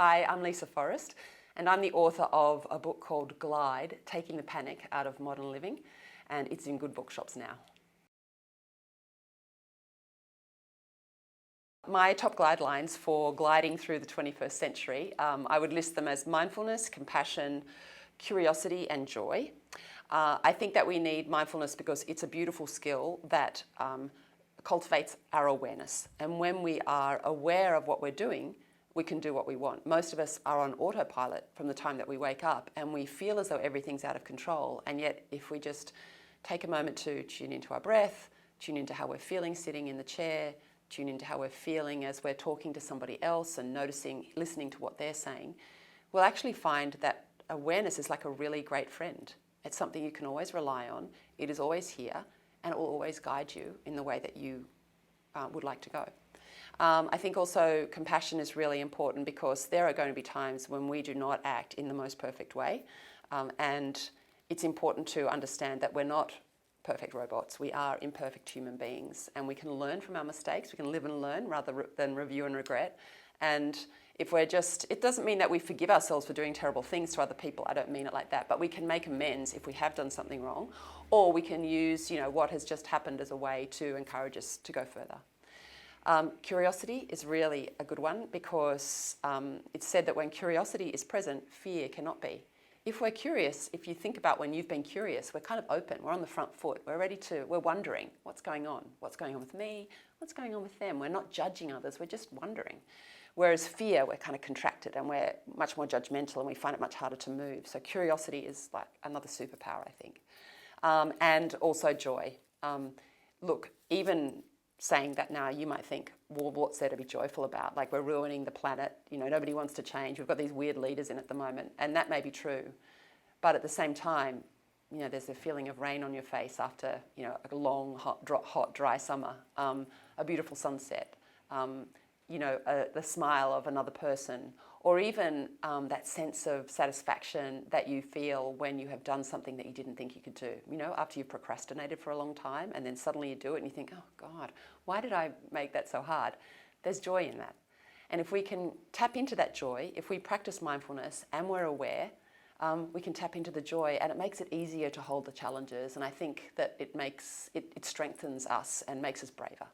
Hi, I'm Lisa Forrest, and I'm the author of a book called Glide, Taking the Panic Out of Modern Living, and it's in good bookshops now. My top guidelines for gliding through the 21st century, I would list them as mindfulness, compassion, curiosity and joy. I think that we need mindfulness because it's a beautiful skill that cultivates our awareness. And when we are aware of what we're doing, we can do what we want. Most of us are on autopilot from the time that we wake up, and we feel as though everything's out of control. And yet, if we just take a moment to tune into our breath, tune into how we're feeling sitting in the chair, tune into how we're feeling as we're talking to somebody else and noticing, listening to what they're saying, we'll actually find that awareness is like a really great friend. It's something you can always rely on. It is always here, and it will always guide you in the way that you would like to go. I think also compassion is really important because there are going to be times when we do not act in the most perfect way, and it's important to understand that we're not perfect robots. We are imperfect human beings, and we can learn from our mistakes. We can live and learn rather than review and regret. And if we're just, it doesn't mean that we forgive ourselves for doing terrible things to other people. I don't mean it like that, but we can make amends if we have done something wrong, or we can use, what has just happened as a way to encourage us to go further. Curiosity is really a good one because it's said that when curiosity is present, fear cannot be. If we're curious, if you think about when you've been curious, we're kind of open, we're on the front foot, we're wondering what's going on with me, what's going on with them. We're not judging others, we're just wondering. Whereas fear, we're kind of contracted and we're much more judgmental and we find it much harder to move. So curiosity is like another superpower, I think. And also joy. Look, even saying that now, you might think, well, what's there to be joyful about? Like, we're ruining the planet, nobody wants to change. We've got these weird leaders in at the moment, and that may be true. But at the same time, there's a feeling of rain on your face after, a long, hot, dry summer, a beautiful sunset, the smile of another person, or even that sense of satisfaction that you feel when you have done something that you didn't think you could do. After you've procrastinated for a long time and then suddenly you do it and you think, oh God, why did I make that so hard? There's joy in that. And if we can tap into that joy, if we practice mindfulness and we're aware, we can tap into the joy, and it makes it easier to hold the challenges. And I think that it strengthens us and makes us braver.